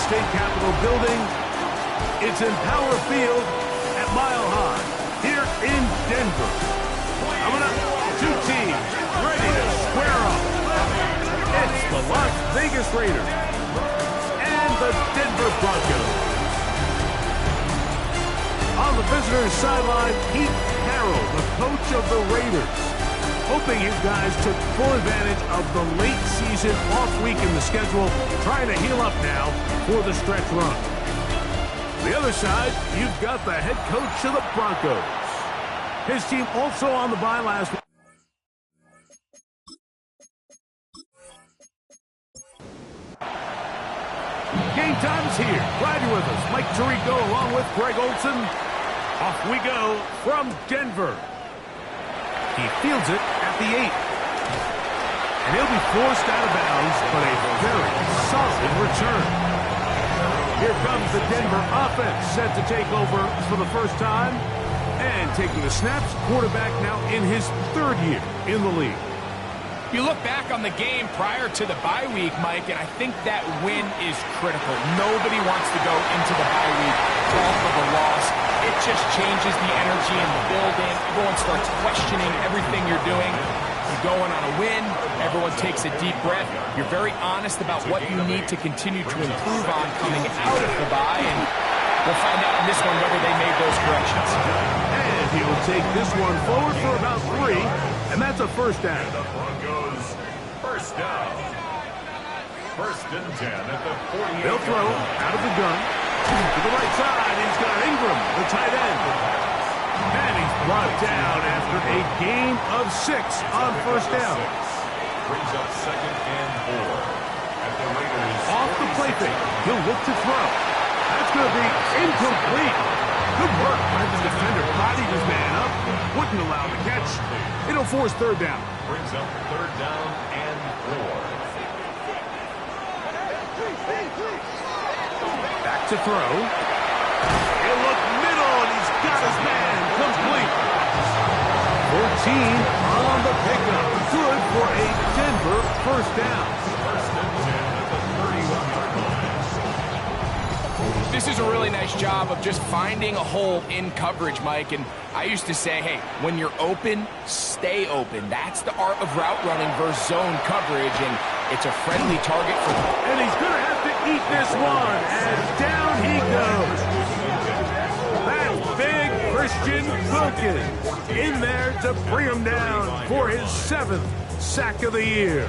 state capitol building. It's in Power Field at Mile High here in Denver. Coming up, two teams ready to square up. It's the Las Vegas Raiders and the Denver Broncos. On the visitors' sideline, Pete Carroll, the coach of the Raiders, hoping you guys took full advantage of the late season off week in the schedule, trying to heal up now for the stretch run. The other side, you've got the head coach of the Broncos. His team also on the bye last week. Game time is here. Glad you're with us. Mike Tirico along with Greg Olson. Off we go from Denver. He fields it at the 8. And he'll be forced out of bounds, but a very solid return. Here comes the Denver offense set to take over for the first time. And taking the snaps, quarterback now in his 3rd year in the league. You look back on the game prior to the bye week, Mike, and I think that win is critical. Nobody wants to go into the bye week off of a loss. It just changes the energy in the building. Everyone starts questioning everything you're doing. You go in on a win. Everyone takes a deep breath. You're very honest about what you need to continue to improve on coming out of the bye, and we'll find out in this one whether they made those corrections. And he'll take this one forward for about 3, and that's a first down. First down. 1st and 10 at the 48. They'll throw out of the gun. To the right side, he's got Ingram, the tight end. And he's brought down after a gain of 6 on first down. Brings up 2nd and 4. At the Raiders. Off the play fake, he'll look to throw. That's going to be incomplete. Good work by the defender. Bodied his man up. Wouldn't allow the catch. It'll force 3rd down. Brings up 3rd down and 4. Back to throw. He'll look middle, and he's got his man complete. 14 on the pickup. Good for a Denver first down. 1st and 10 at the 31-yard line. This is a really nice job of just finding a hole in coverage, Mike. And I used to say, hey, when you're open, stay open. That's the art of route running versus zone coverage, and it's a friendly target for them. And he's going to have to eat this one, and down he goes. That's big Christian Wilkins in there to bring him down for his 7th sack of the year.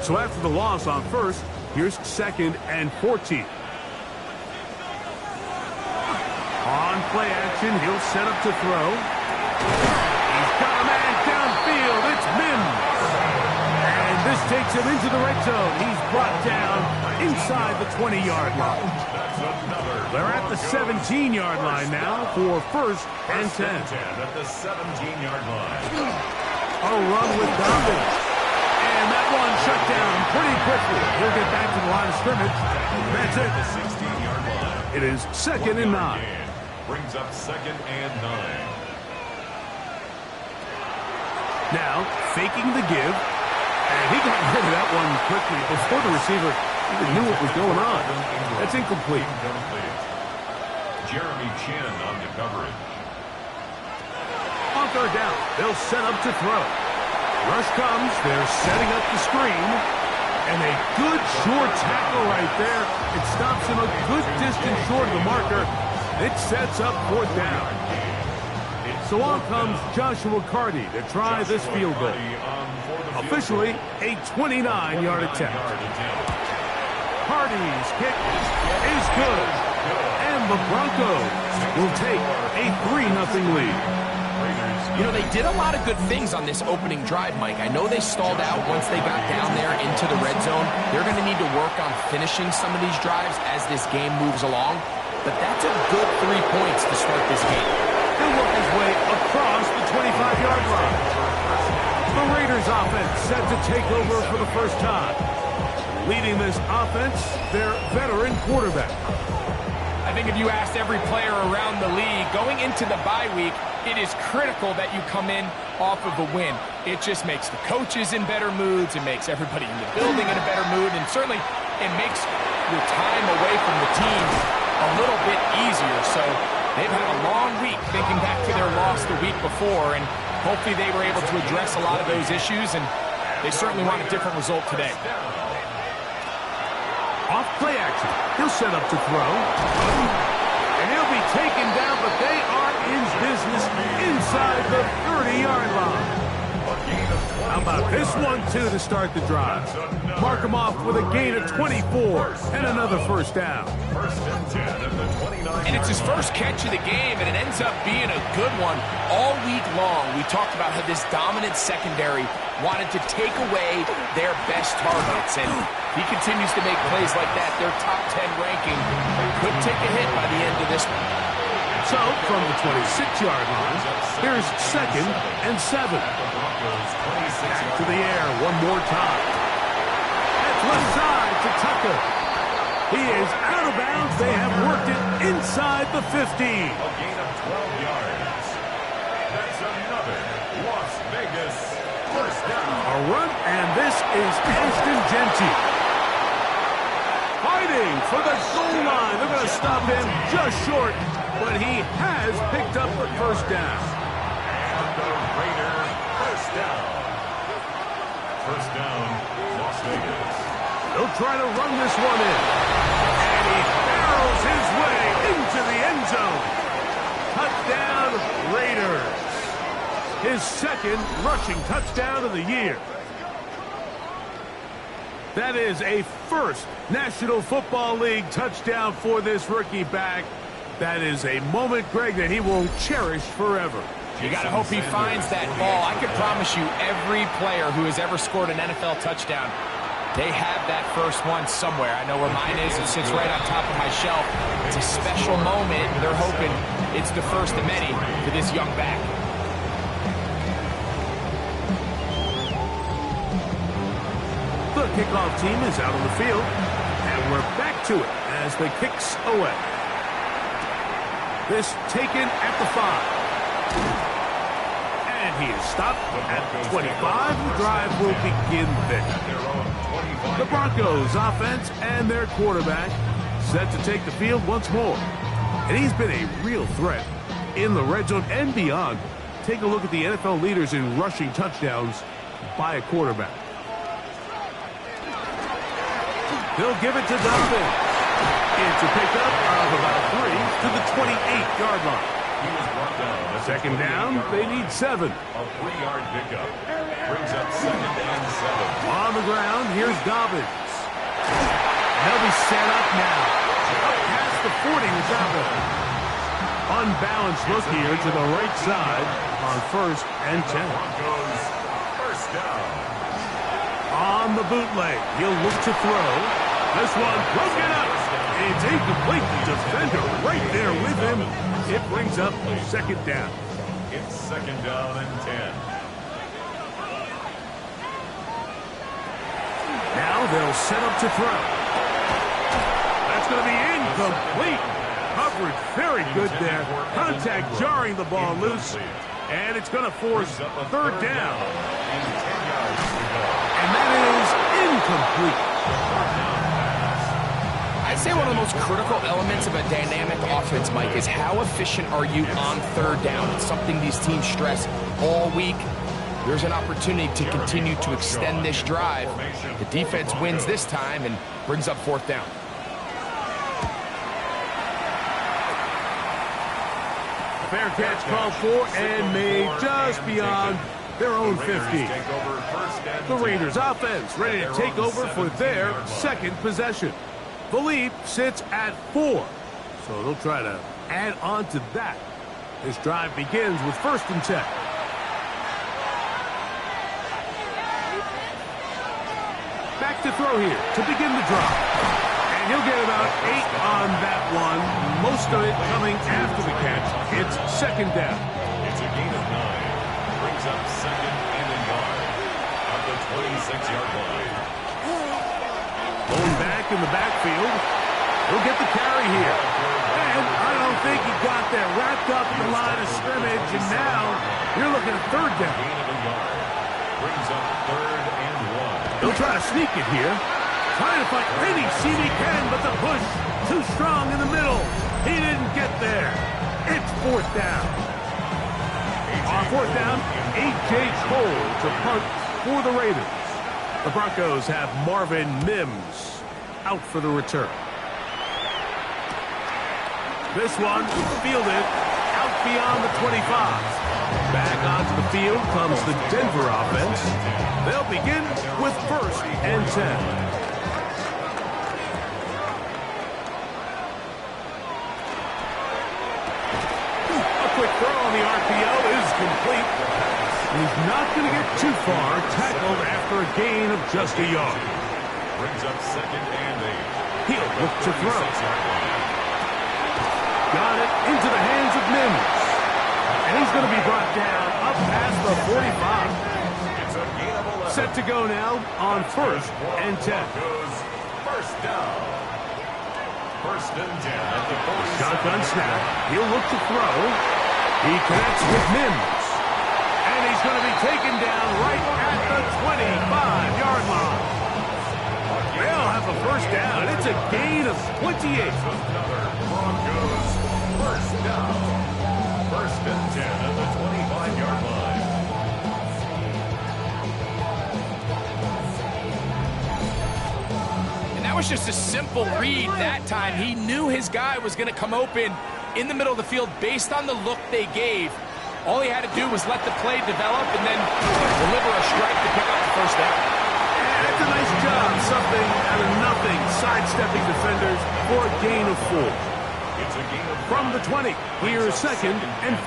So after the loss on first, here's 2nd and 14. On play action, he'll set up to throw. He's got a man downfield. It's Mims. And this takes him into the red zone. He's brought down inside the 20-yard line. They're at the 17-yard line now for 1st and 10. At the 17-yard line. A run with Dobbins. And that one shut down pretty quickly. He'll get back to the line of scrimmage. That's it. The 16-yard line. It is 2nd and 9. Brings up 2nd and 9. Now, faking the give. And he got rid of that one quickly before the receiver even knew what was going on. That's incomplete. Jeremy Chin on the coverage. On 3rd down, they'll set up to throw. Rush comes. They're setting up the screen. And a good short tackle right there. It stops him a good distance short of the marker. It sets up 4th down. So on comes Joshua Carty to try this field goal. Officially a 29-yard attempt. Carty's kick is good. And the Broncos will take a 3-0 lead. You know, they did a lot of good things on this opening drive, Mike. I know they stalled out once they got down there into the red zone. They're going to need to work on finishing some of these drives as this game moves along. But that's a good 3 points to start this game. He'll work his way across the 25-yard line. The Raiders offense set to take over for the first time. Leading this offense, their veteran quarterback. I think if you asked every player around the league, going into the bye week, it is critical that you come in off of a win. It just makes the coaches in better moods. It makes everybody in the building in a better mood. And certainly, it makes your time away from the team a little bit easier. So they've had a long week thinking back to their loss the week before, and hopefully they were able to address a lot of those issues, and they certainly want a different result today. Off play action. He'll set up to throw. And he'll be taken down, but they are in business inside the 30-yard line. How about this one, too, to start the drive? Mark him off with a gain of 24 and another first down. And it's his first catch of the game, and it ends up being a good one. All week long, we talked about how this dominant secondary wanted to take away their best targets, and he continues to make plays like that. Their top 10 ranking could take a hit by the end of this one. So, from the 26-yard line, here's 2nd and 7. Back to the air one more time. That's left side to Tucker. He is out of bounds. They have worked it inside the 15. A gain of 12 yards. That's another Las Vegas first down. A run, and this is Ashton Genty. Fighting for the goal line. They're going to stop him just short, but he has picked up the first down. And the Raider first down. First down, Las Vegas. They'll try to run this one in. And he barrels his way into the end zone. Touchdown, Raiders. His 2nd rushing touchdown of the year. That is a first National Football League touchdown for this rookie back. That is a moment, Greg, that he will cherish forever. You got to hope he finds that ball. I can promise you every player who has ever scored an NFL touchdown, they have that first one somewhere. I know where mine is. It sits right on top of my shelf. It's a special moment. They're hoping it's the first of many for this young back. The kickoff team is out on the field, and we're back to it as the kicks away. This taken at the 5. And he is stopped at the 25. The drive will begin there. The Broncos offense and their quarterback set to take the field once more. And he's been a real threat in the red zone and beyond. Take a look at the NFL leaders in rushing touchdowns by a quarterback. He'll give it to Donovan. It's a pickup of about 3 to the 28-yard line. He was brought down. 2nd down, they need 7. A 3-yard pickup. Brings up 2nd and 7. On the ground, here's Dobbins. They'll be set up now. Up past the 40 with Dobbins. Unbalanced look here to the right side on 1st and 10. Broncos first down. On the bootleg, he'll look to throw. This one broken up. It's incomplete. The defender right there with him. It brings up 2nd down. It's 2nd down and 10. Now they'll set up to throw. That's going to be incomplete. Coverage very good there. Contact jarring the ball loose. And it's going to force 3rd down. And that is incomplete. I'd say one of the most critical elements of a dynamic offense, Mike, is how efficient are you on 3rd down. It's something these teams stress all week. There's an opportunity to continue to extend this drive. The defense wins this time and brings up 4th down. Fair catch called for and made just beyond their own 50. The Raiders offense ready to take over for their 2nd possession. The lead sits at 4, so they'll try to add on to that. This drive begins with 1st and 10. Back to throw here to begin the drive. And he'll get about 8 on that one, most of it coming after the catch. It's 2nd down. It's a gain of 9. Brings up 2nd and a yard at the 26-yard line. Going back in the backfield. He'll get the carry here. And I don't think he got that wrapped up in the line of scrimmage. And now you're looking at 3rd down. Gain of a yard. Brings up 3rd and 1. He'll try to sneak it here. Trying to find any seam he can, but the push too strong in the middle. He didn't get there. It's fourth down. On fourth down, A.J. Cole to punt for the Raiders. The Broncos have Marvin Mims out for the return. This one fielded out beyond the 25. Back onto the field comes the Denver offense. They'll begin with 1st and 10. Quick throw on the RPO is complete. He's not going to get too far, tackled after a gain of just a yard. Brings up 2nd and 8. He'll look to throw. Got it into the hands of Mims. And he's going to be brought down up past the 45. It's a gain of 11. Set to go now on 1st and 10. First down. 1st and 10 at the 40. Shotgun snap. He'll look to throw. He connects with Mims. And he's going to be taken down right at the 25-yard line. They'll have a first down. It's a gain of 28. Another Broncos first down. 1st and 10 at the 25-yard line. And that was just a simple read that time. He knew his guy was going to come open in the middle of the field based on the look they gave. All he had to do was let the play develop and then deliver a strike to pick up the first down. That's a nice job. Something out of nothing. Sidestepping defenders for a gain of 4. It's a gain of 5. From the 20, here's 2nd and 5.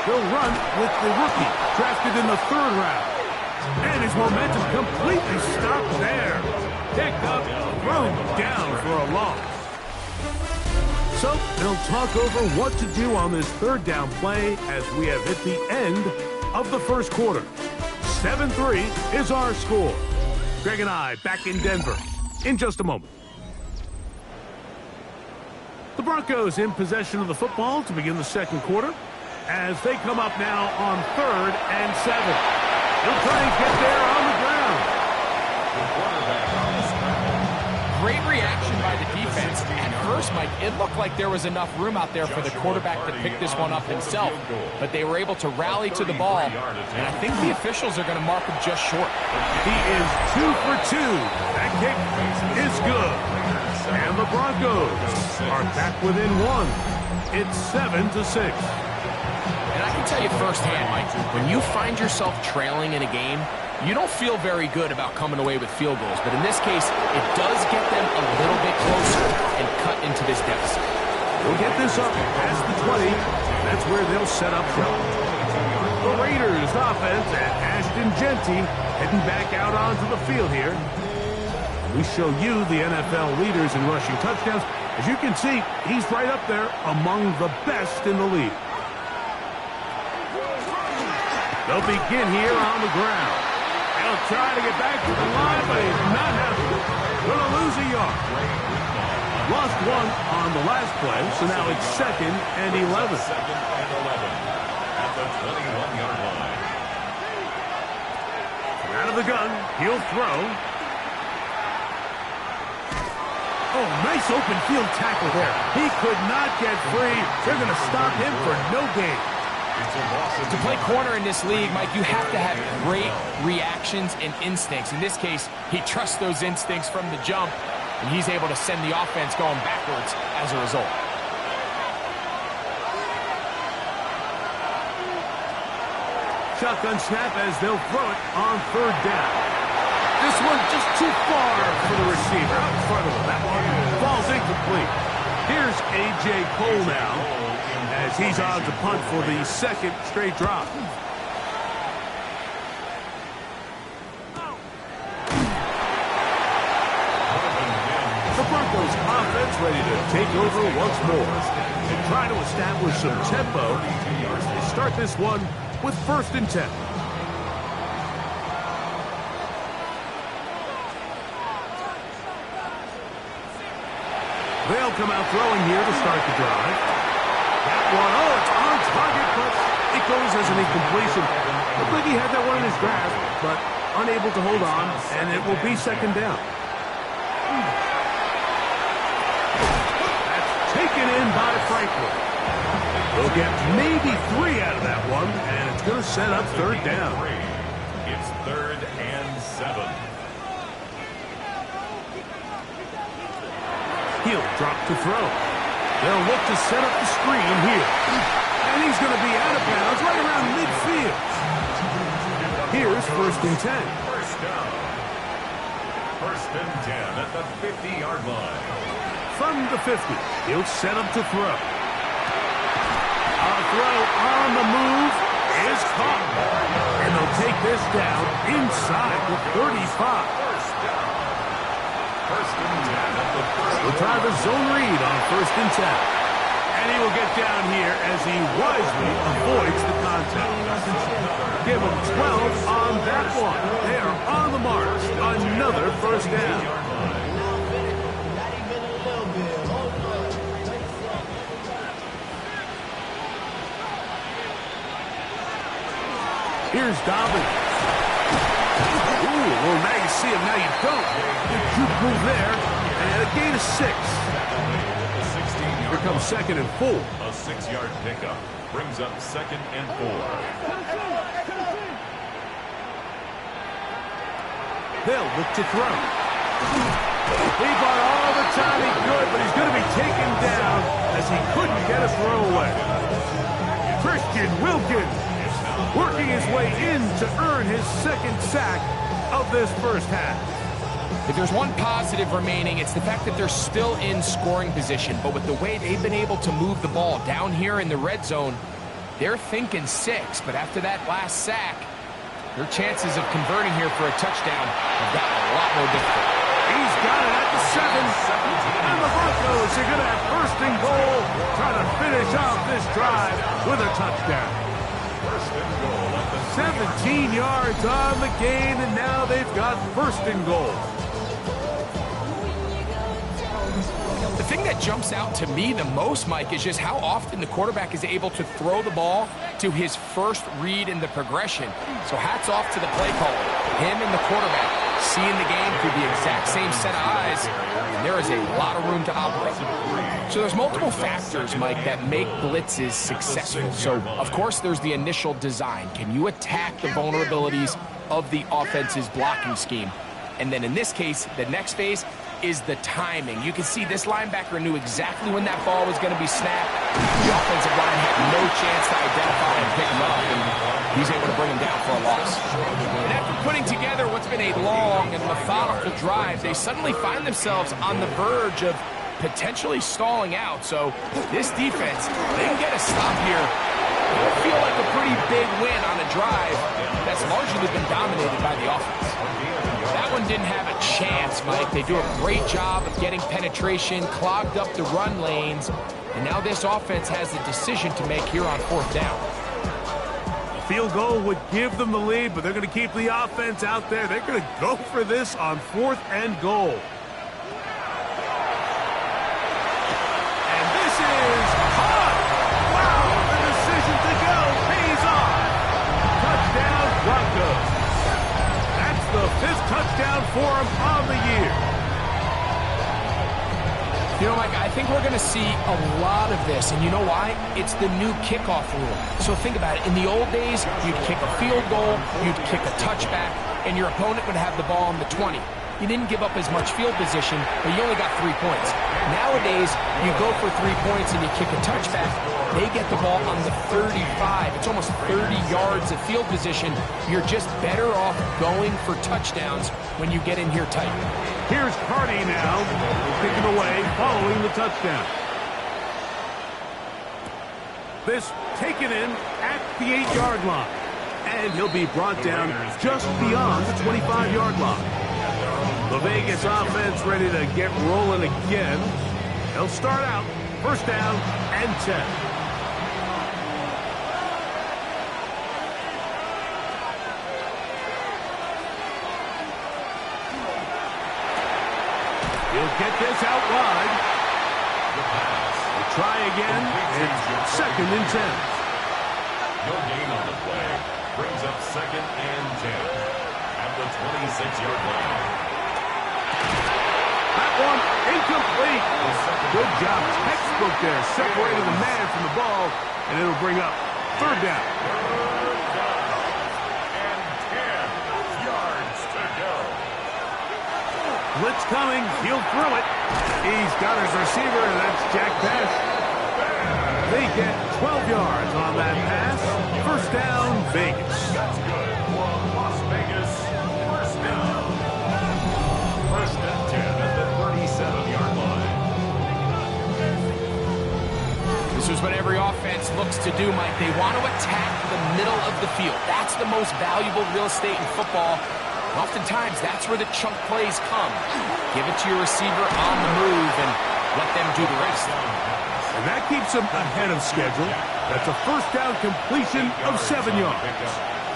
He'll run with the rookie, drafted in the 3rd round. And his momentum completely stopped there. Picked up, thrown down for a loss. So they'll talk over what to do on this 3rd down play as we have hit the end of the 1st quarter. 7-3 is our score. Greg and I back in Denver in just a moment. The Broncos in possession of the football to begin the 2nd quarter as they come up now on 3rd and 7. They'll try and get there on the ground. Great reaction by the defense. At first, Mike, it looked like there was enough room out there for the quarterback to pick this one up himself, but they were able to rally to the ball, and I think the officials are going to mark him just short. He is 2 for 2. That kick is good. And the Broncos are back within 1. It's 7-6. And I can tell you firsthand, Mike, when you find yourself trailing in a game, you don't feel very good about coming away with field goals, but in this case, it does get them a little bit closer and cut into this deficit. They'll get this up past the 20. That's where they'll set up shop. The Raiders offense and Ashton Genty heading back out onto the field here. We show you the NFL leaders in rushing touchdowns. As you can see, he's right up there among the best in the league. They'll begin here on the ground. They'll try to get back to the line, but he's not having it. Going to lose a yard. Lost 1 on the last play, so now it's 2nd and 11. 2nd and 11 at the 21-yard line. Out of the gun, he'll throw. Oh, nice open field tackle there. He could not get free. They're going to stop him for no gain. To play corner in this league, Mike, you have to have great reactions and instincts. In this case, he trusts those instincts from the jump, and he's able to send the offense going backwards as a result. Shotgun snap as they'll throw it on 3rd down. This one just too far for the receiver. Out in front of him. That one falls incomplete. Here's A.J. Cole now as he's on to punt for the 2nd straight drop. The Broncos offense ready to take over once more and try to establish some tempo as they start this one with 1st and 10. They'll come out throwing here to start the drive. That one, oh, it's on target, but it goes as an incompletion. Looked like he had that one in his grasp, but unable to hold on, and it will be second down. That's taken in by Franklin. They'll get maybe 3 out of that one, and it's going to set up third down. It's 3rd and 7. He'll drop to throw. They'll look to set up the screen here. And he's going to be out of bounds right around midfield. Here's 1st and 10. First down. 1st and 10 at the 50-yard line. From the 50, he'll set up to throw. A throw on the move is caught. And they'll take this down inside the 35. First down. 1st and 10 at the 30. We'll try the zone read on 1st and 10. And he will get down here as he wisely avoids the contact. Give him 12 on that one. They are on the march. Another 1st down. Here's Dobbins. Ooh, well, now you see him, now you don't. Good juke move there. And a gain of 6. Here comes 2nd and 4. A 6-yard pickup brings up 2nd and 4. They'll look to throw. He bought all the time he could, but he's going to be taken down as he couldn't get a throw away. Christian Wilkins working his way in to earn his 2nd sack of this first half. If there's one positive remaining, it's the fact that they're still in scoring position. But with the way they've been able to move the ball down here in the red zone, they're thinking 6. But after that last sack, their chances of converting here for a touchdown have gotten a lot more difficult. He's got it at the 7. And the Broncos are going to have 1st and goal, trying to finish off this drive with a touchdown. 1st and goal at the 17 yards on the gain, and now they've got 1st and goal. The thing that jumps out to me the most, Mike, is just how often the quarterback is able to throw the ball to his first read in the progression. So hats off to the play caller. Him and the quarterback seeing the game through the exact same set of eyes, and there is a lot of room to operate. So there's multiple factors, Mike, that make blitzes successful. So, of course, there's the initial design. Can you attack the vulnerabilities of the offense's blocking scheme? And then in this case, the next phase is the timing. You can see this linebacker knew exactly when that ball was going to be snapped. The offensive line had no chance to identify and pick him up, and he's able to bring him down for a loss. And after putting together what's been a long and methodical drive, they suddenly find themselves on the verge of potentially stalling out. So this defense, they can get a stop here. It'll feel like a pretty big win on a drive that's largely been dominated by the offense. That one didn't have a chance, Mike. They do a great job of getting penetration, clogged up the run lanes, and now this offense has a decision to make here on 4th down. Field goal would give them the lead, but they're going to keep the offense out there. They're going to go for this on 4th and goal. And this is caught. Wow, the decision to go pays off. Touchdown, Broncos. That's the 5th touchdown for him on the year. You know, Mike, I think we're going to see a lot of this, and you know why? It's the new kickoff rule. So think about it. In the old days, you'd kick a field goal, you'd kick a touchback, and your opponent would have the ball on the 20. You didn't give up as much field position, but you only got 3 points. Nowadays, you go for 3 points and you kick a touchback. They get the ball on the 35. It's almost 30 yards of field position. You're just better off going for touchdowns when you get in here tight. Here's Cardi now, taken away following the touchdown. This taken in at the 8-yard line. And he'll be brought down just beyond the 25-yard line. The Vegas offense ready to get rolling again. They'll start out 1st down and 10. He'll get this out wide. We'll try again. It's 2nd and 10. No gain on the play. Brings up 2nd and 10. at the 26-yard line. That one incomplete. Good job. Textbook there. Separating the man from the ball, and it'll bring up third down. Third down. And 10 yards to go. Blitz coming. He'll throw it. He's got his receiver, and that's Jack Pass. They get 12 yards on that pass. First down, Vegas. That's good for Las Vegas. First down. First and 10 at the 37-yard line. This is what every offense looks to do, Mike. They want to attack the middle of the field. That's the most valuable real estate in football. And oftentimes, that's where the chunk plays come. Give it to your receiver on the move and let them do the rest. And that keeps them ahead of schedule. That's a first down completion of 7 yards.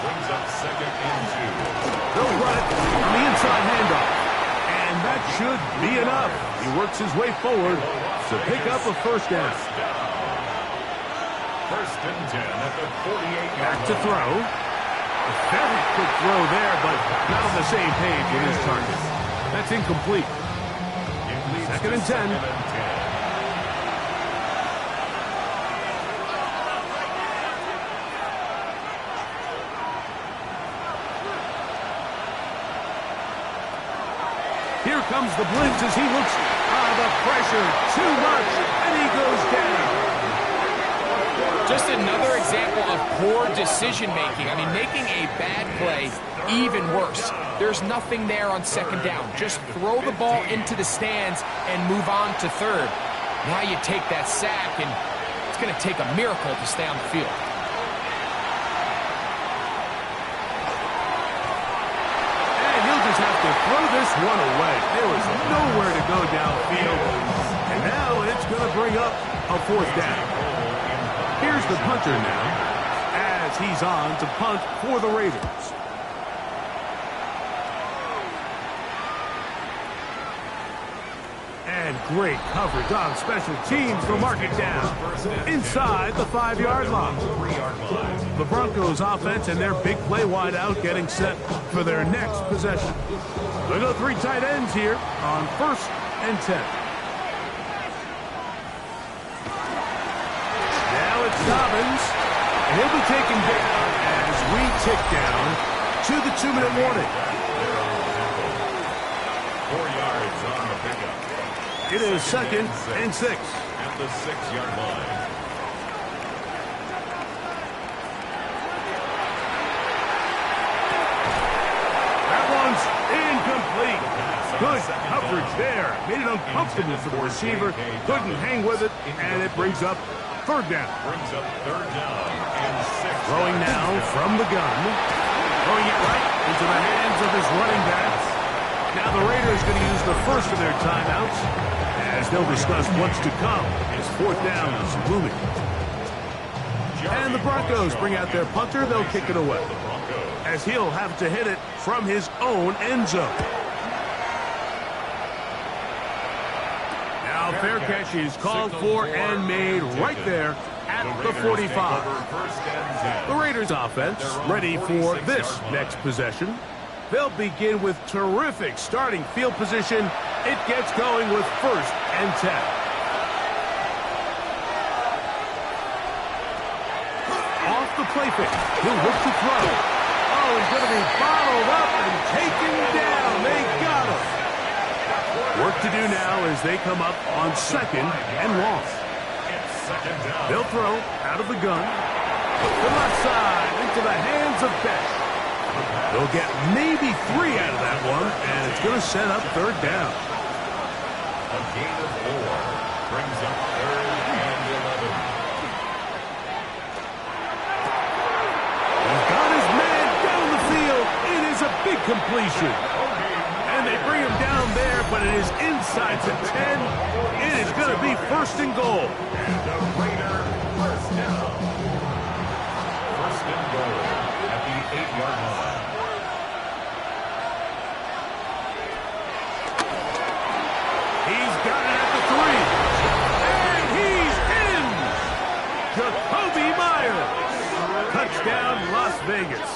Brings up second and 2. They'll run it on the inside handoff. And that should be enough. He works his way forward to pick up a first down. First and 10 at the 48-yard Back to throw. A very quick throw there, but not on the same page with his target. That's incomplete. Second and 10. Here comes the blitz as he looks. The pressure, too much, and he goes down. Just another example of poor decision-making. I mean, making a bad play even worse. There's nothing there on second down. Just throw the ball into the stands and move on to third. Now you take that sack, and it's going to take a miracle to stay on the field. Have to throw this one away. There was nowhere to go downfield. And now it's going to bring up a fourth down. Here's the punter now as he's on to punt for the Raiders. And great coverage on special teams to mark it down inside the 5-yard line. The Broncos offense and their big play wideout getting set for their next possession. They go 3 tight ends here on first and 10. Now it's Dobbins, and he'll be taken down as we tick down to the 2-minute warning. 4 yards on the pickup. It is second and 6. At the 6-yard line. Incomplete. Good coverage there. Made it uncomfortable for the receiver. Couldn't hang with it, and it brings up third down. Brings up third down and 6. Throwing now from the gun. Throwing it right into the hands of his running backs. Now the Raiders going to use the first of their timeouts, as they'll discuss what's to come as fourth down is looming. And the Broncos bring out their punter. They'll kick it away, as he'll have to hit it from his own end zone. Now fair catch is called for and made right there at the 45. The Raiders offense ready for this next possession. They'll begin with terrific starting field position. It gets going with first and 10. Off the play fake. He'll look to throw. Oh, he's going to be bottled up and taken down. They got him. Work to do now as they come up on second and long. They'll throw out of the gun. The left side into the hands of Beck. They'll get maybe 3 out of that one, and it's going to set up third down. A gain of 4 brings up third and 11. He's got his man down the field. It is a big completion. And they bring him down there, but it is inside the 10. It is going to be first and goal. And a Raider first down. First and goal at the 8-yard line. He's got it at the 3. And he's in. Jacoby Myers. Touchdown, Las Vegas.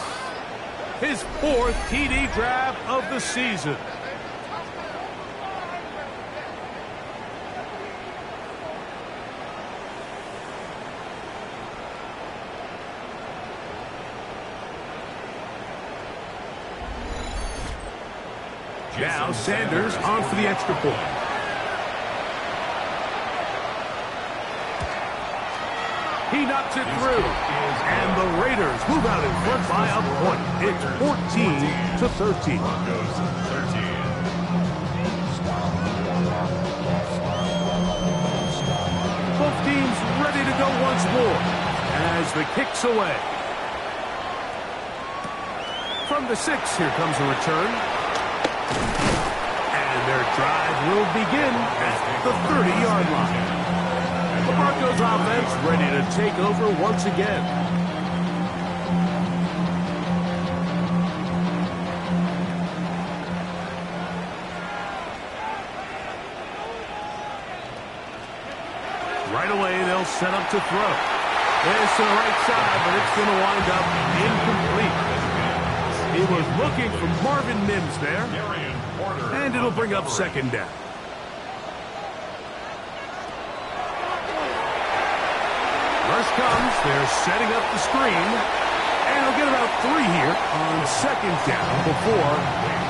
his 4th TD grab of the season. Now Sanders on for the extra point. He knocks it through. And the Raiders move out in front by a point. It's 14-13. Broncos 13. Both teams ready to go once more as the kick's away. From the 6, here comes a return. And their drive will begin at the 30-yard line. The Broncos offense ready to take over once again. Right away, they'll set up to throw. It's to the right side, but it's going to wind up incomplete. He was looking for Marvin Mims there. And it'll bring up second down. Rush comes. They're setting up the screen. And he'll get about 3 here on second down before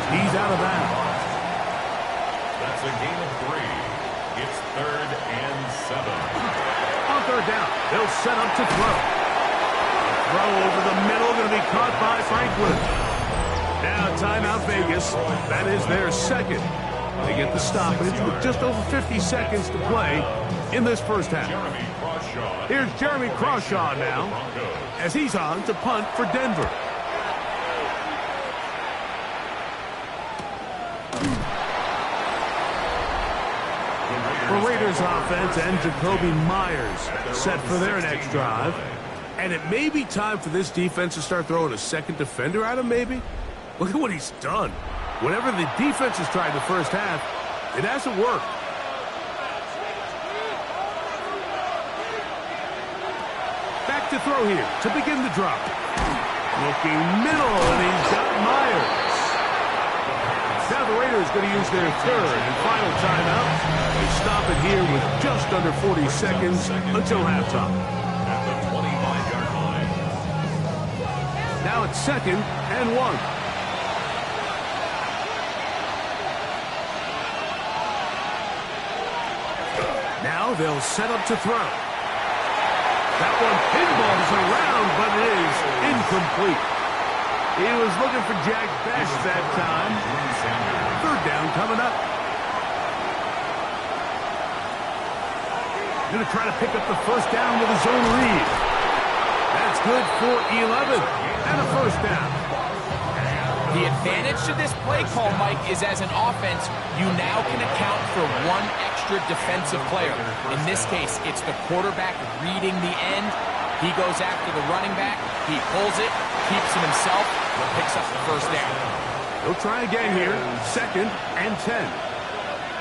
he's out of bounds. That's a gain of 3. It's 3rd and 7. On third down, they'll set up to throw. Throw over the middle, going to be caught by Franklin. Now timeout Vegas. That is their second. They get the stoppage with just over 50 seconds to play in this first half. Here's Jeremy Crawshaw now as he's on to punt for Denver. The Raiders offense and Jacoby Myers set for their next drive. And it may be time for this defense to start throwing a second defender at him, maybe. Look at what he's done. Whatever the defense has tried the first half, it hasn't worked. Back to throw here to begin the drop. Looking middle, and he's got Myers. Now the Raiders going to use their third and final timeout. They stop it here with just under 40 seconds until halftime. At the 25-yard line. Now it's 2nd and 1. Now they'll set up to throw. That one pinballs around, but it is incomplete. He was looking for Jack Best that time. Third down coming up. Going to try to pick up the first down with his own read. That's good for 11 and a first down. The advantage to this play call, Mike, is as an offense, you now can account for one extra defensive player. In this case, it's the quarterback reading the end. He goes after the running back. He pulls it, keeps it himself, and picks up the first down. He'll try again here. 2nd and 10.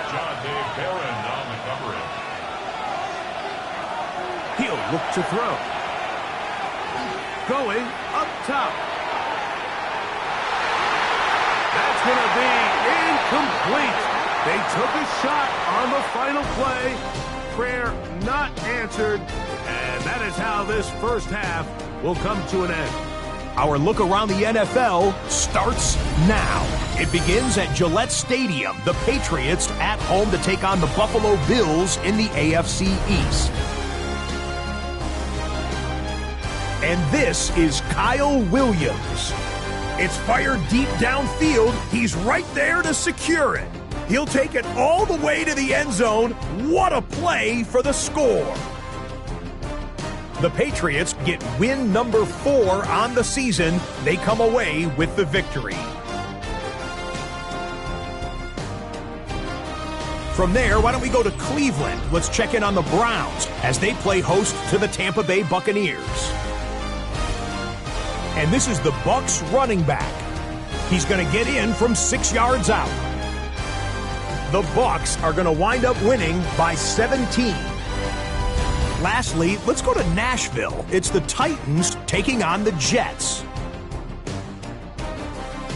John Dave Barron on the coverage. He'll look to throw. Going up top. That's going to be incomplete. They took a shot on the final play. Prayer not answered. And that is how this first half will come to an end. Our look around the NFL starts now. It begins at Gillette Stadium. The Patriots at home to take on the Buffalo Bills in the AFC East. And this is Kyle Williams. It's fired deep downfield. He's right there to secure it. He'll take it all the way to the end zone. What a play for the score. The Patriots get win number 4 on the season. They come away with the victory. From there, why don't we go to Cleveland? Let's check in on the Browns as they play host to the Tampa Bay Buccaneers. And this is the Bucs running back. He's going to get in from 6 yards out. The Bucs are going to wind up winning by 17. Lastly, let's go to Nashville. It's the Titans taking on the Jets.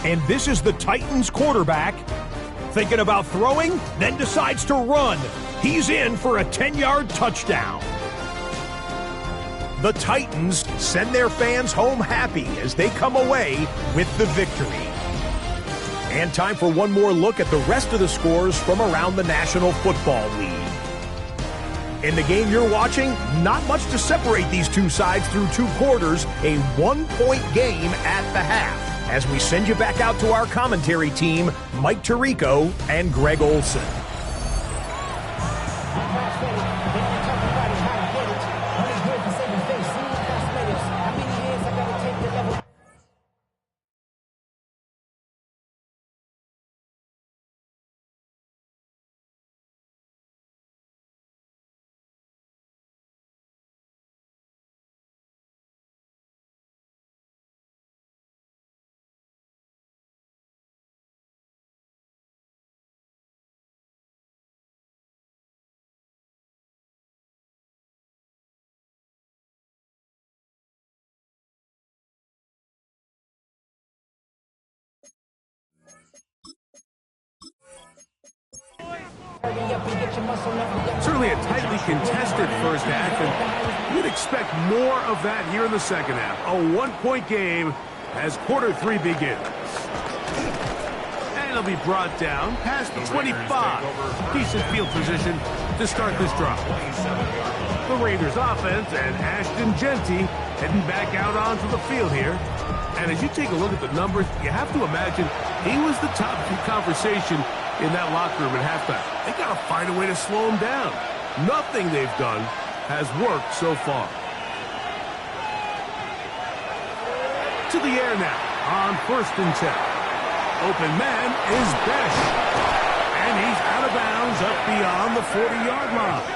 And this is the Titans quarterback. Thinking about throwing, then decides to run. He's in for a 10-yard touchdown. The Titans send their fans home happy as they come away with the victory. And time for one more look at the rest of the scores from around the National Football League. In the game you're watching, not much to separate these two sides through 2 quarters, a 1-point game at the half. As we send you back out to our commentary team, Mike Tirico and Greg Olson. Certainly a tightly contested first half, and you'd expect more of that here in the second half. A 1-point game as quarter 3 begins. And it'll be brought down past the 25. Decent field position to start this drive. The Raiders offense and Ashton Genty heading back out onto the field here. And as you take a look at the numbers, you have to imagine he was the top conversation in that locker room at halftime. They got to find a way to slow him down. Nothing they've done has worked so far. To the air now on 1st and 10. Open man is Besh. And he's out of bounds up beyond the 40-yard line.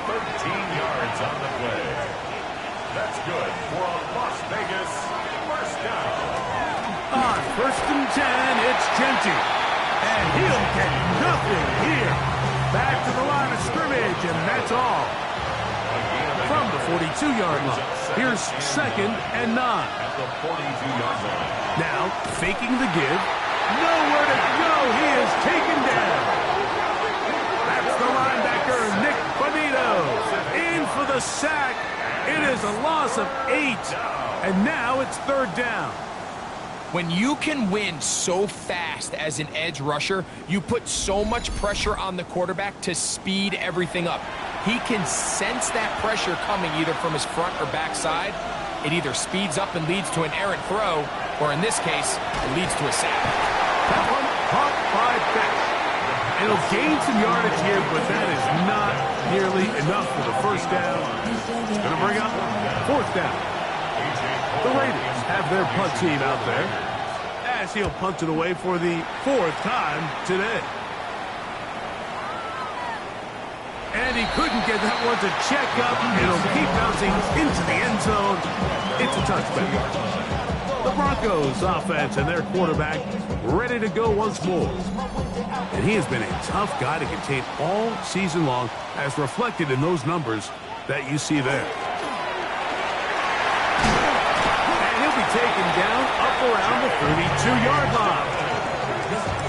13 yards on the play. That's good for a Las Vegas first down. On 1st and 10, it's Genty. And he'll get nothing here. Back to the line of scrimmage, and that's all. From the 42-yard line, here's 2nd and 9. At the 42-yard line. Now, faking the give. Nowhere to go. He is taken down. That's the linebacker, Nick Bonito. In for the sack. It is a loss of 8. And now it's 3rd down. When you can win so fast as an edge rusher, you put so much pressure on the quarterback to speed everything up. He can sense that pressure coming either from his front or back side. It either speeds up and leads to an errant throw, or in this case, it leads to a sack. That one caught by Beck. It'll gain some yardage here, but that is not nearly enough for the first down. Going to bring up 4th down. The Raiders have their punt team out there as he'll punt it away for the 4th time today. And he couldn't get that one to check up. It'll keep bouncing into the end zone. It's a touchback. The Broncos offense and their quarterback ready to go once more. And he has been a tough guy to contain all season long, as reflected in those numbers that you see there. Taken down up around the 32-yard line.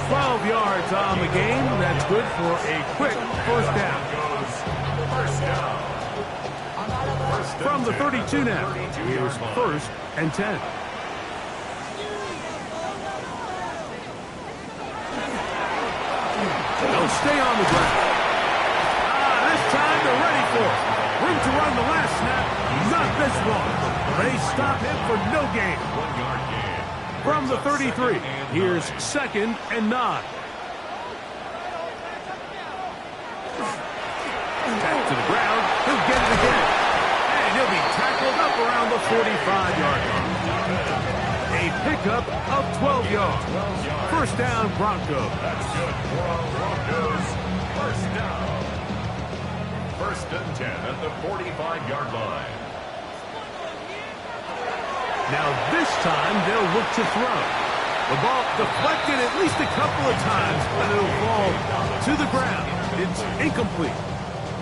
12 yards on the game. That's good for a quick first down. From the 32 now, here's 1st and 10. They'll stay on the ground. This time they're ready for it. Room to run the last snap. Not this one. They stop him for no gain. 1-yard gain. From the 33, here's 2nd and 9. Back to the ground. He'll get it again. And he'll be tackled up around the 45-yard line. A pickup of 12 yards. First down, Broncos. That's good for our Broncos. First down. 1st and 10 at the 45-yard line. Now this time they'll look to throw. The ball deflected at least a couple of times, but it'll fall to the ground. It's incomplete.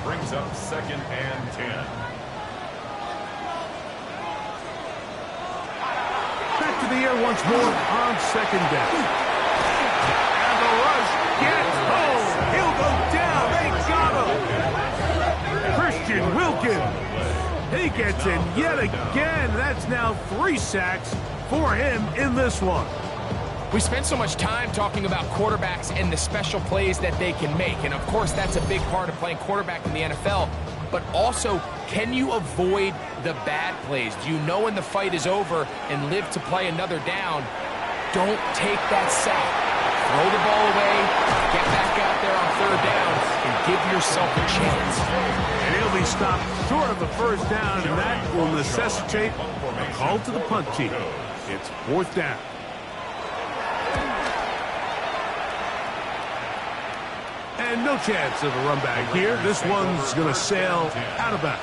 Brings up 2nd and 10. Back to the air here once more on second down. And the rush gets home. He'll go down. They got him. Christian Wilkins. He gets in yet again. That's now 3 sacks for him in this one. We spend so much time talking about quarterbacks and the special plays that they can make. And, of course, that's a big part of playing quarterback in the NFL. But also, can you avoid the bad plays? Do you know when the fight is over and live to play another down? Don't take that sack. Throw the ball away, get back out there on 3rd down, and give yourself a chance. And he'll be stopped short of the 1st down, and that will necessitate a call to the punt team. It's 4th down. And no chance of a run back here. This one's going to sail out of bounds.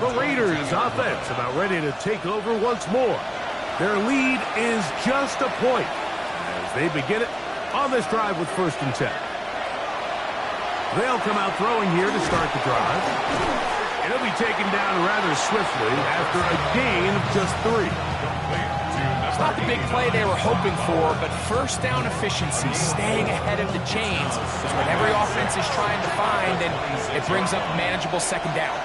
The Raiders offense about ready to take over once more. Their lead is just a point as they begin it on this drive with 1st and 10. They'll come out throwing here to start the drive. It'll be taken down rather swiftly after a gain of just 3. It's not the big play they were hoping for, but 1st down efficiency, staying ahead of the chains, is what every offense is trying to find, and it brings up a manageable 2nd down.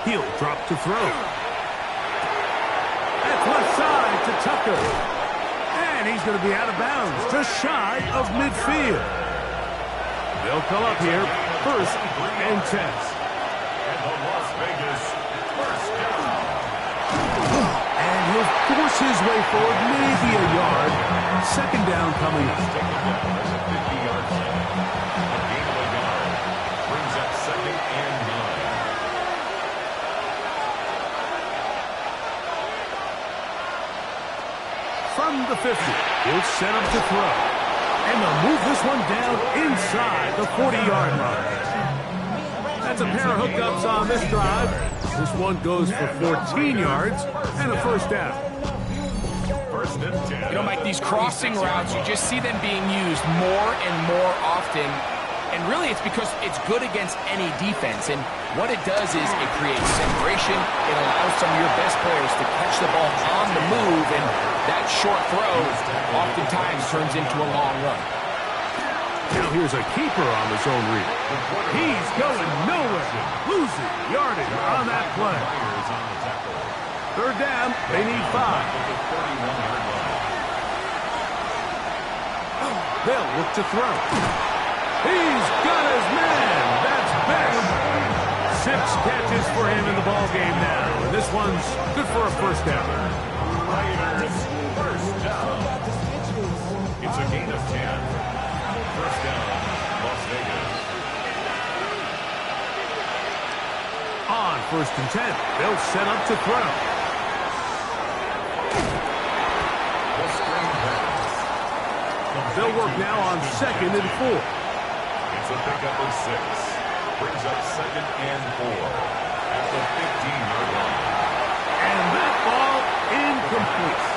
He'll drop to throw. That's left side to Tucker. And he's going to be out of bounds, just shy of midfield. They'll come up here, 1st and 10. And the Las Vegas 1st down. And he'll force his way forward, maybe a yard. 2nd down coming up. Taken down at the 50-yard line. A gain of a yard brings up 2nd and 9. From the 50, he'll set up to throw. And they'll move this one down inside the 40-yard line. That's a pair of hookups on this drive. This one goes for 14 yards and a 1st down. 1st and 10. You know, Mike, these crossing routes, you just see them being used more and more often. And really, it's because it's good against any defense. And what it does is it creates separation. It allows some of your best players to catch the ball on the move. And that short throw oftentimes turns into a long run. Now here's a keeper on his own read. He's going nowhere. Losing yardage on that play. 3rd down. They need 5. They'll look to throw. He's got his man. That's big. 6 catches for him in the ball game now. And this one's good for a 1st down. Raiders 1st down. It's a gain of 10. 1st down, Las Vegas. On 1st and 10, they'll set up to throw. The screen pass. They'll work now on 2nd and 4. It's a pickup of 6. Brings up 2nd and 4 at the 15-yard line. And that ball incomplete.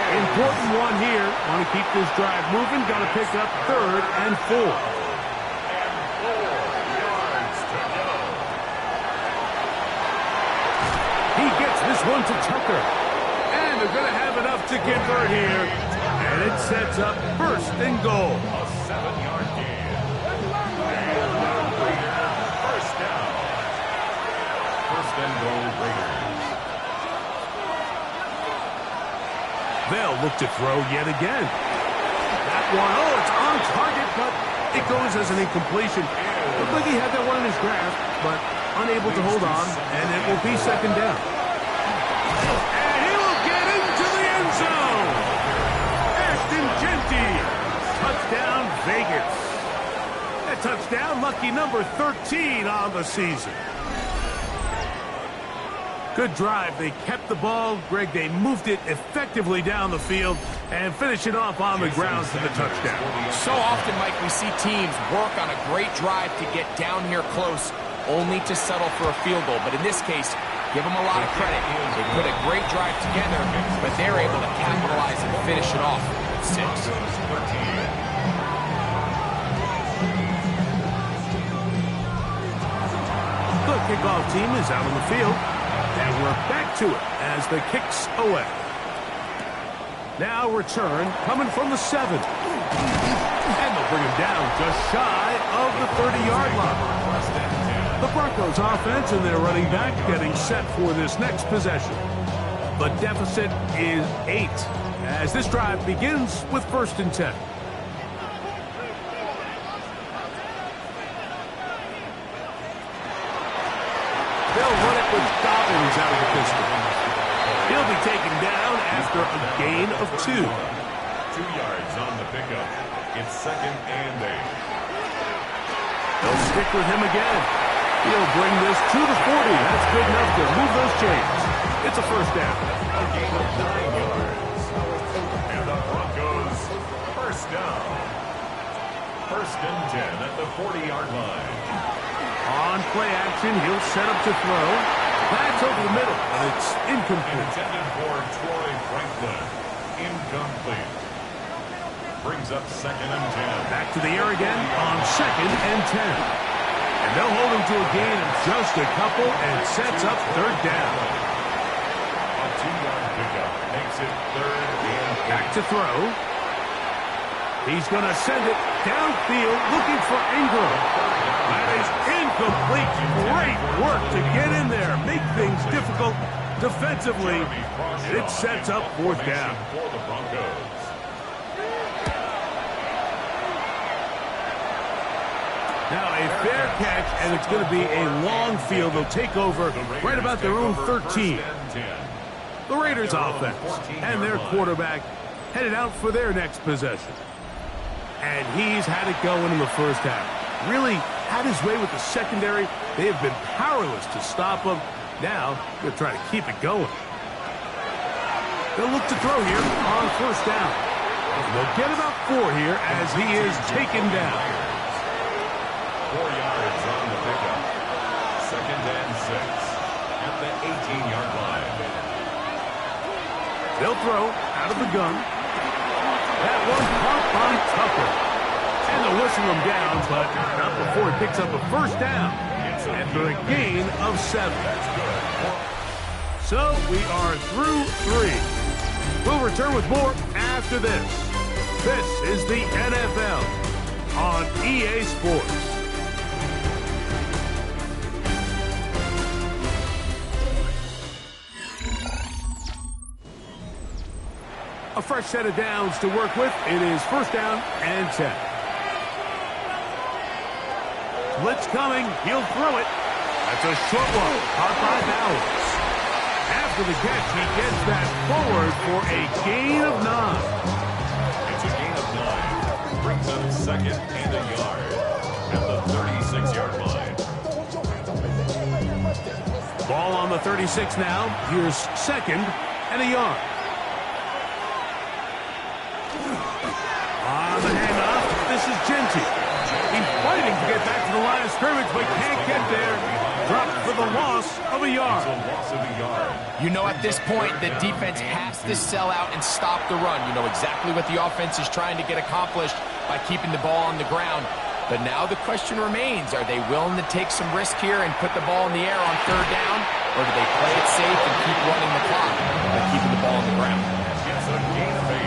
Important one here. Want to keep this drive moving. Got to pick up 3rd and 4. And 4 yards to go. He gets this one to Tucker. And they're going to have enough to get third here. And it sets up 1st and goal. A 7-yard gain. And Raider 1st down. 1st and goal, Raiders. They'll look to throw yet again. That one, it's on target, but it goes as an incompletion. Looked like he had that one in his grasp, but unable to hold on, and it will be 2nd down. And he will get into the end zone. Ashton Genty. Touchdown, Vegas. That touchdown, lucky number 13 on the season. Good drive. They kept the ball. Greg, they moved it effectively down the field and finish it off on the ground for the touchdown. So often, Mike, we see teams work on a great drive to get down here close, only to settle for a field goal. But in this case, give them a lot of credit. They put a great drive together, but they're able to capitalize and finish it off with 6. The kickoff team is out on the field. And we're back to it as the kick's away. Now return coming from the 7. And they'll bring him down just shy of the 30-yard line. The Broncos offense and their running back getting set for this next possession. The deficit is 8 as this drive begins with 1st and 10. They'll run it with Dobbins out of the pistol. He'll be taken down after a gain of 2. 2 yards on the pickup. It's 2nd and 8. They'll stick with him again. He'll bring this to the 40. That's good enough to move those chains. It's a 1st down. A gain of 9 yards. And the Broncos, 1st down. 1st and 10 at the 40-yard line. On play action, he'll set up to throw. That's over the middle, and it's incomplete. Intended for Troy Franklin. Incomplete. Brings up 2nd and 10. Back to the air again on 2nd and 10. And they'll hold him to a gain of just a couple and sets up 3rd down. A 2-yard pickup makes it 3rd and 8. Back to throw. He's going to send it downfield looking for Ingram. That is incomplete. Great work to get in there. Make things difficult defensively. And it sets up 4th down. For the Broncos. Now a fair catch, and it's going to be a long field. They'll take over right about their own 13. The Raiders offense and their quarterback headed out for their next possession. And he's had it going in the 1st half. Really had his way with the secondary. They have been powerless to stop him. Now they're trying to keep it going. They'll look to throw here on 1st down. They'll get about 4 here as he is taken down. 4 yards on the pickup. 2nd and 6 at the 18-yard line. They'll throw out of the gun. That one caught by Tucker. And they'll whistle him down, but not before he picks up a 1st down. And for a gain of 7. So we are through 3. We'll return with more after this. This is the NFL on EA Sports. A fresh set of downs to work with. It is 1st down and 10. Blitz coming. He'll throw it. That's a short one. Caught by Bowers. After the catch, he gets that forward for a gain of 9. It's a gain of 9. Brings up 2nd and a yard at the 36-yard line. Ball on the 36 now. Here's 2nd and a yard. On the handoff, this is Genty. He's fighting to get back to the line of scrimmage, but can't get there. Dropped for the loss of a yard. You know, at this point, the defense has to sell out and stop the run. You know exactly what the offense is trying to get accomplished by keeping the ball on the ground. But now the question remains, are they willing to take some risk here and put the ball in the air on 3rd down? Or do they play it safe and keep running the clock by keeping the ball on the ground? It's a gain of 8.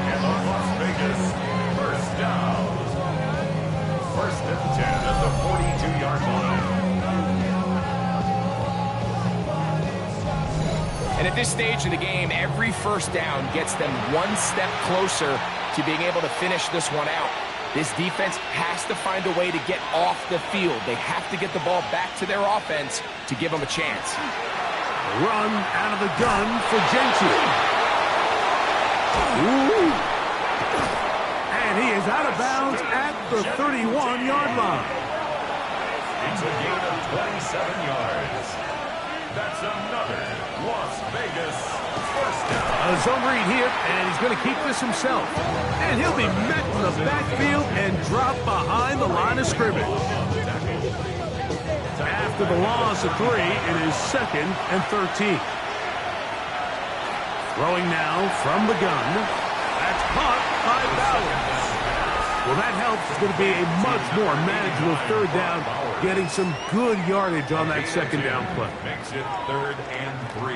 And the Las Vegas 1st down. 1st and 10 at the 42-yard line. And at this stage of the game, every 1st down gets them 1 step closer to being able to finish this one out. This defense has to find a way to get off the field. They have to get the ball back to their offense to give them a chance. Run out of the gun for Genty. Ooh. And he is out of bounds at the 31-yard line. It's a gain of 27 yards. That's another Las Vegas 1st down. A zone read here, and he's going to keep this himself. And he'll be met in the backfield and drop behind the line of scrimmage. After the loss of 3, it is 2nd and 13. Throwing now from the gun. That's caught by Bowers. Well, that helps. It's going to be a much more manageable third down, getting some good yardage on that second down play. Makes it 3rd and 3.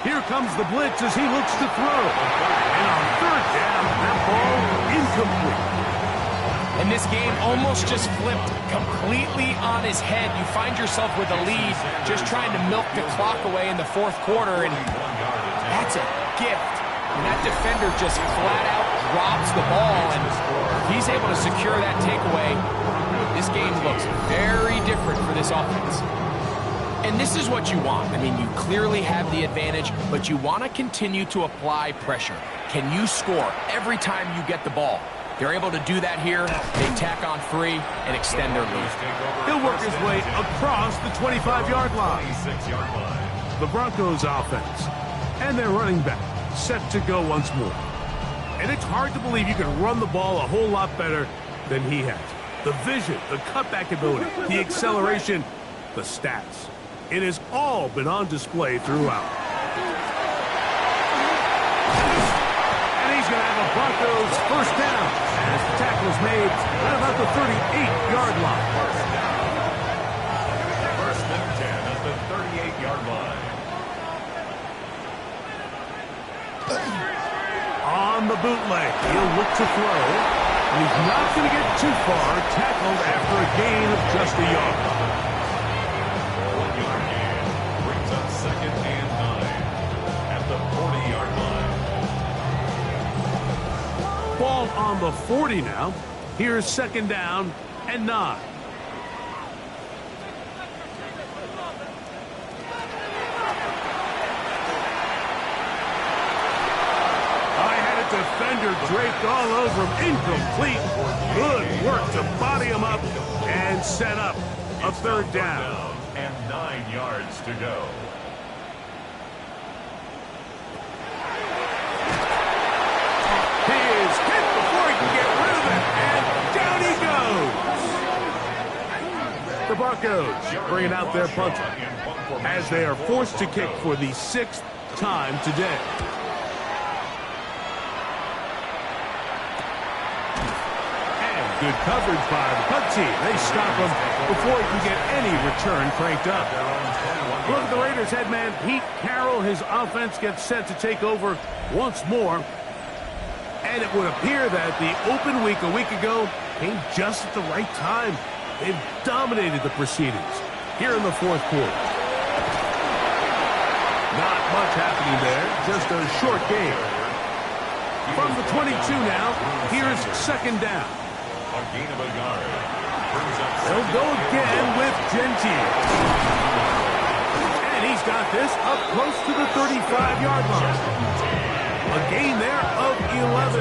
Here comes the blitz as he looks to throw. And on third down, that ball incomplete. And this game almost just flipped completely on his head. You find yourself with a lead, just trying to milk the clock away in the fourth quarter, and that's a gift. And that defender just flat out drops the ball, and he's able to secure that takeaway. This game looks very different for this offense. And this is what you want. I mean, you clearly have the advantage, but you want to continue to apply pressure. Can you score every time you get the ball? They're able to do that here. They tack on 3 and extend their lead. He'll work his way across the 25-yard line. 26-yard line. The Broncos offense and their running back set to go once more. And it's hard to believe you can run the ball a whole lot better than he has. The vision, the cutback ability, the acceleration, the stats. It has all been on display throughout. And he's going to have a Broncos first down as the tackle is made at about the 38-yard line. 1st and 10 at the 38-yard line. On the bootleg, he'll look to throw. And he's not going to get too far, tackled after a gain of just a yard. 1-yard gain brings up 2nd and 9 at the 40-yard line. Ball on the 40 now. Here's 2nd down and 9. Defender draped all over him. Incomplete. Good work to body him up and set up a 3rd down. And 9 yards to go. He is hit before he can get rid of it. And down he goes. The Broncos bringing out their punter as they are forced to kick for the 6th time today. Good coverage by the punt team. They stop him before he can get any return cranked up. Look at the Raiders head man, Pete Carroll. His offense gets set to take over once more. And it would appear that the open week a week ago came just at the right time. They've dominated the proceedings here in the fourth quarter. Not much happening there, just a short game. From the 22 now, here's 2nd down. A gain of a yard. They'll go again with Gentile. And he's got this up close to the 35-yard line. A gain there of 11.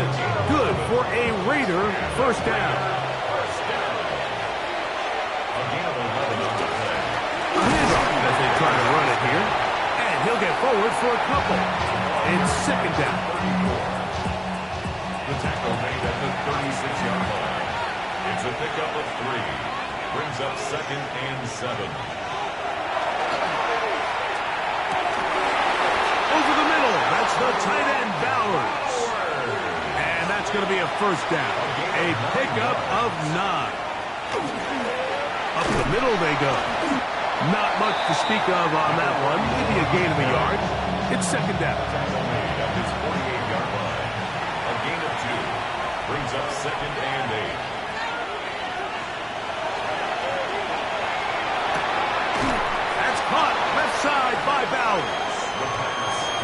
Good for a Raider first down. A gain of 11 on the play. A handoff as they try to run it here. And he'll get forward for a couple. It's 2nd down. The tackle made at the 36-yard line. It's a pickup of 3. Brings up 2nd and 7. Over the middle. That's the tight end, Bowers. And that's going to be a first down. A pickup of 9. Up the middle they go. Not much to speak of on that one. Maybe a gain of a yard. It's 2nd down. Tackle made at his 48-yard line. A gain of 2. Brings up 2nd and 8. Caught left side by Bowers.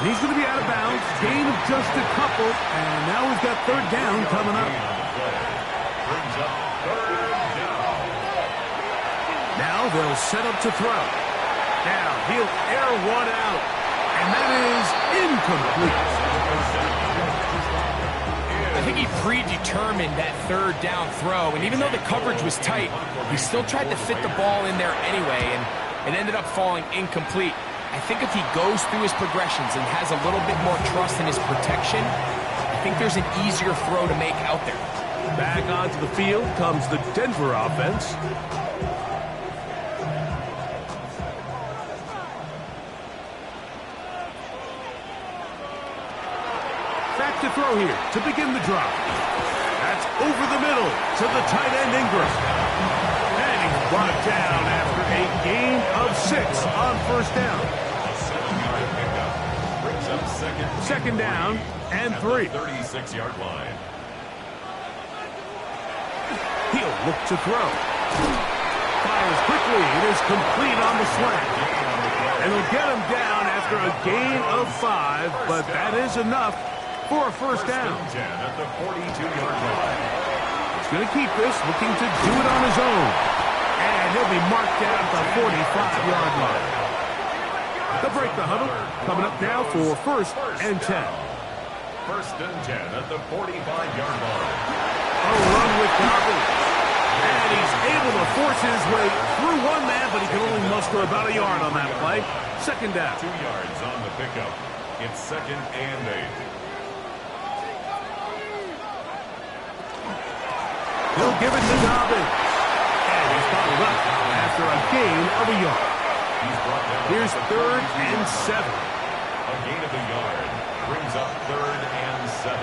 And he's going to be out of bounds. Gain of just a couple. And now we've got 3rd down coming up. Brings up 3rd down. Now they'll set up to throw. Now he'll air one out. And that is incomplete. I think he predetermined that 3rd down throw. And even though the coverage was tight, he still tried to fit the ball in there anyway. And it ended up falling incomplete. I think if he goes through his progressions and has a little bit more trust in his protection, I think there's an easier throw to make out there. Back onto the field comes the Denver offense. Back to throw here to begin the drive. That's over the middle to the tight end Ingram. And he's brought down after a gain of 6 on first down. A 7-yard pickup. Brings up Second down and 3. 36-yard line. He'll look to throw. Fires quickly. It is complete on the slant. And he'll get him down after a gain of 5, but that is enough for a first down. 10 at the 42-yard line. He's going to keep this, looking to do it on his own. And he'll be marked down at the 45-yard line. They'll break the huddle. Coming up now for first and 10. First and 10 at the 45-yard line. A run with Dobbins. And he's able to force his way through one man, but he can only muster about a yard on that play. Second down. 2 yards on the pickup. It's second and 8. He'll give it to Dobbins. And he's bottled up after a gain of a yard. He's brought down. Here's third and 7. A gain of a yard. Brings up third and 7.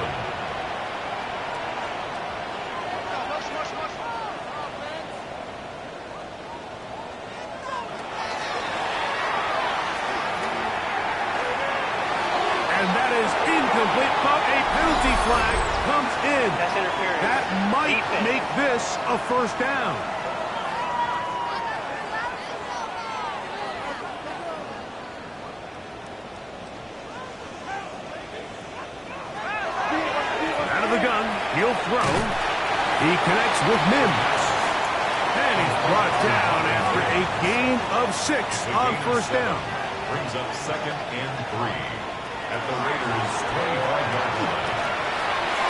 And that is incomplete, but a penalty flag comes in. That's interference. That might Defense. make this a first down. Out of the gun, he'll throw. He connects with Mims. And he's brought down after a gain of 6 on first down. Brings up second and 3 at the Raiders' 25-yard line.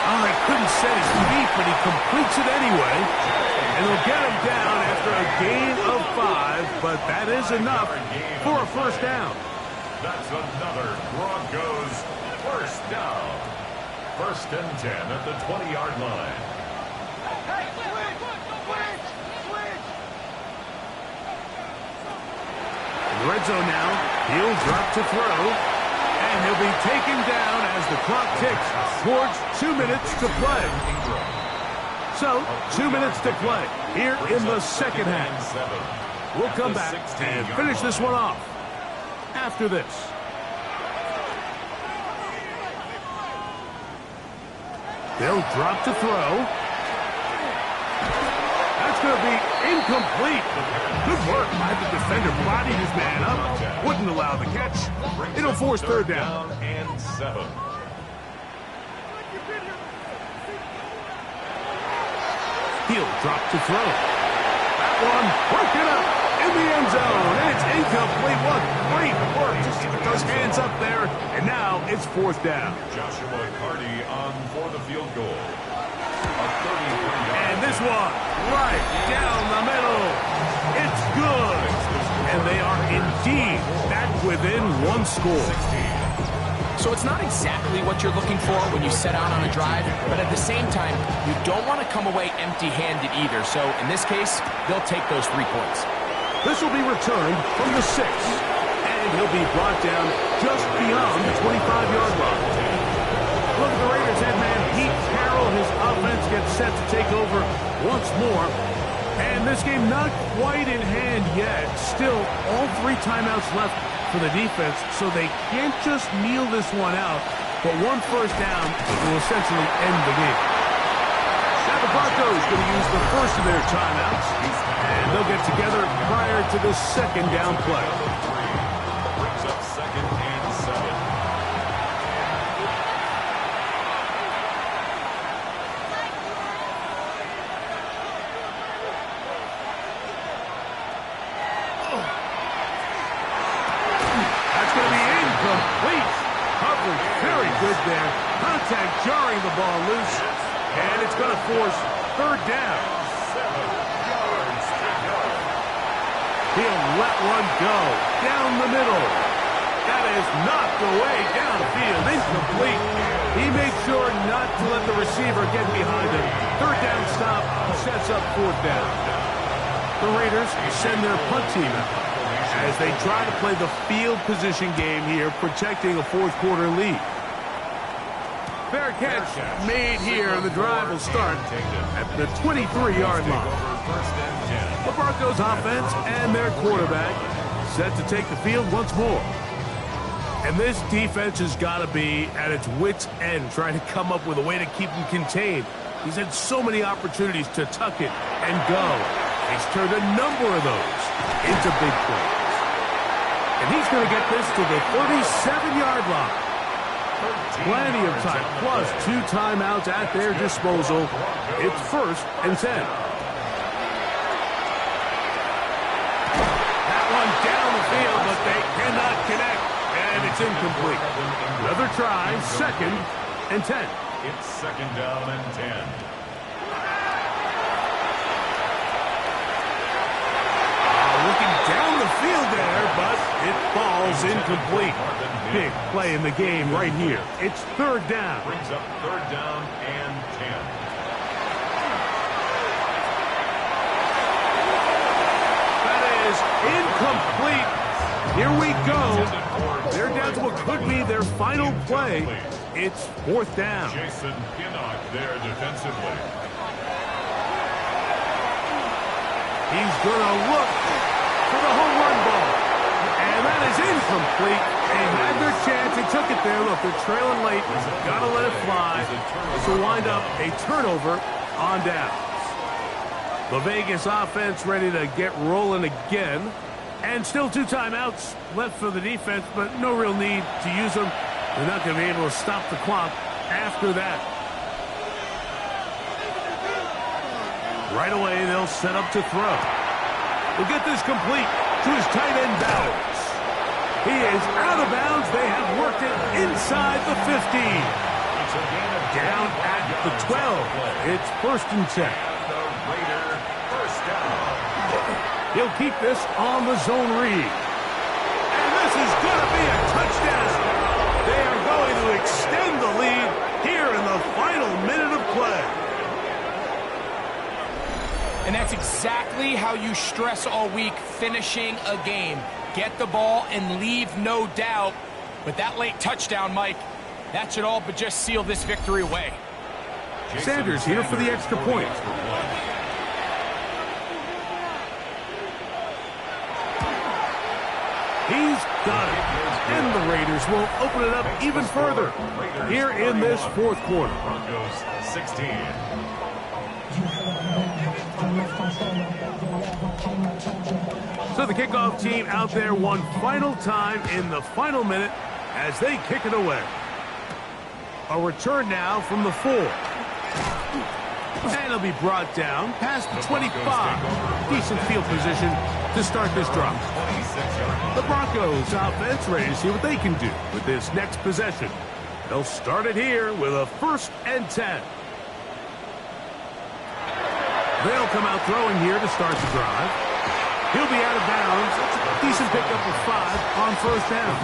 Oh, he couldn't set his feet, but he completes it anyway. And he'll get him down after a gain of 5, but that is enough for a first down. That's another Broncos first down. First and 10 at the 20-yard line. In the red zone now, he'll drop to throw. And he'll be taken down as the clock ticks towards 2 minutes to play. So, 2 minutes to play here in the second half. We'll come back and finish this one off after this. They'll drop to throw. That's going to be incomplete. Good work by the defender. Bodied his man up. Wouldn't allow the catch. It'll force third down. And 7. He'll drop to throw. That one broken up in the end zone. And it's incomplete. What great work. Just keep those hands up there. And now it's fourth down. Joshua Cardi on for the field goal. A 33-yard. And this one right down the middle. It's good. And they are indeed back within one score. So it's not exactly what you're looking for when you set out on a drive, but at the same time, you don't want to come away empty-handed either. So in this case, they'll take those 3 points. This will be returned from the 6. And he'll be brought down just beyond the 25-yard line. Look at the Raiders head man, Pete Carroll. His offense gets set to take over once more. And this game not quite in hand yet. Still, all 3 timeouts left for the defense, so they can't just kneel this one out. But one first down will essentially end the game. Now the Broncos going to use the first of their timeouts, and they'll get together prior to the second down play. Brings up second and 7. Complete coverage, very good there. Contact jarring the ball loose, and it's going to force third down. 7 yards to go. He'll let one go down the middle. That is knocked away downfield, incomplete. He made sure not to let the receiver get behind him. Third down stop sets up fourth down. The Raiders send their punt team out as they try to play the field position game here, protecting a fourth quarter lead. Fair catch made here, and the drive will start at the 23-yard line. The Broncos offense and their quarterback set to take the field once more. And this defense has got to be at its wits' end, trying to come up with a way to keep him contained. He's had so many opportunities to tuck it and go. He's turned a number of those into big plays. And he's going to get this to the 37-yard line. Plenty of time, plus 2 timeouts at their disposal. It's 1st and 10. That one down the field, but they cannot connect. And it's incomplete. Another try, 2nd and 10. It's 2nd down and 10. Looking down the field there, but it falls incomplete. Big play in the game right here. It's 3rd down. Brings up 3rd down and 10. That is incomplete. Here we go. They're down to what could be their final play. It's 4th down. Jason Pinnock there defensively. He's going to look for the home run ball. And that is incomplete. They had their chance. They took it there. Look, they're trailing late. Got to let it fly. This will wind up a turnover on downs. The Vegas offense ready to get rolling again. And still 2 timeouts left for the defense, but no real need to use them. They're not going to be able to stop the clock after that. Right away, they'll set up to throw. We'll get this complete to his tight end Bowers. He is out of bounds. They have worked it inside the 15. Down at the 12. It's 1st and 10. The Raider first down. He'll keep this on the zone read. And this is going to be a touchdown. They are going to extend the lead here in the final minute of play. And that's exactly how you stress all week, finishing a game. Get the ball and leave no doubt. But that late touchdown, Mike, that should all but just seal this victory away. Sanders here for the extra point. He's got it. And the Raiders will open it up even further here in this 4th quarter. Broncos 16. So the kickoff team out there one final time in the final minute as they kick it away. A return now from the 4. And it'll be brought down past the 25. Decent field position to start this drive. The Broncos offense ready to see what they can do with this next possession. They'll start it here with a 1st and 10. They'll come out throwing here to start the drive. He'll be out of bounds. Decent pickup of 5 on 1st down.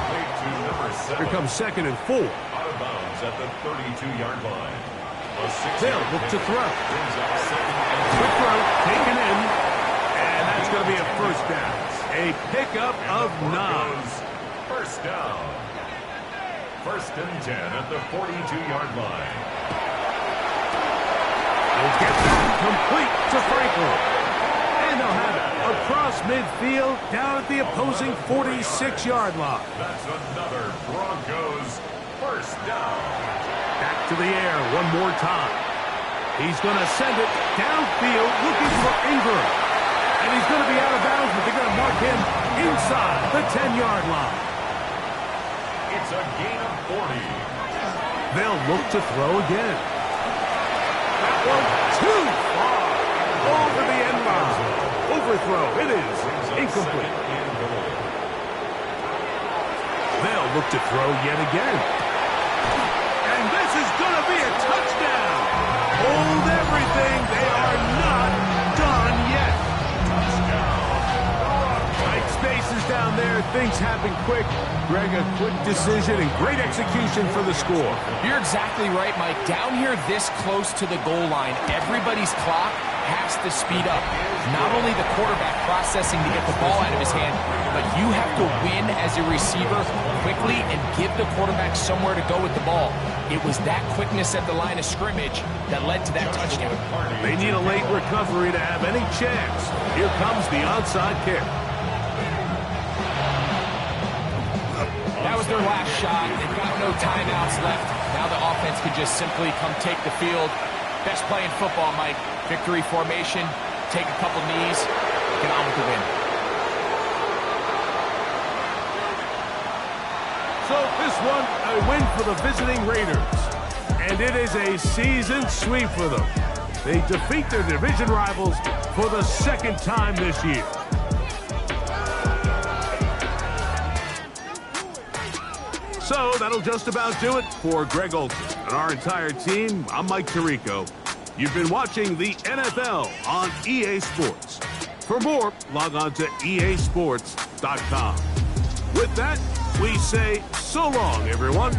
Here comes 2nd and 4. Out of bounds at the 32-yard line. They'll look to throw. Quick throw, taken in. And that's going to be a 1st down. A pickup of 9. First down. 1st and 10 at the 42-yard line. We'll get that complete to Franklin. And they'll have it across midfield down at the opposing 46-yard line. That's another Broncos first down. Back to the air one more time. He's going to send it downfield looking for Ingram. And he's going to be out of bounds, but they're going to mark him inside the 10-yard line. It's a gain of 40. They'll look to throw again. That one too far over the end line. Overthrow. It is incomplete. They'll look to throw yet again. And this is going to be a touchdown. Hold everything. They are not done yet. Tight spaces down there. things happen quick. Greg, a quick decision and great execution for the score. You're exactly right, Mike. Down here this close to the goal line, everybody's clock has to speed up. Not only the quarterback processing to get the ball out of his hand, but you have to win as a receiver quickly and give the quarterback somewhere to go with the ball. It was that quickness at the line of scrimmage that led to that touchdown. They need a late recovery to have any chance. Here comes the onside kick. That was their last shot. They've got no timeouts left. Now the offense can just simply come take the field. Best play in football, Mike. Victory formation, take a couple knees, get on with the win. So this one, a win for the visiting Raiders. And it is a season sweep for them. They defeat their division rivals for the second time this year. So that'll just about do it for Greg Olson and our entire team. I'm Mike Tirico. You've been watching the NFL on EA Sports. For more, log on to easports.com. With that, we say so long, everyone.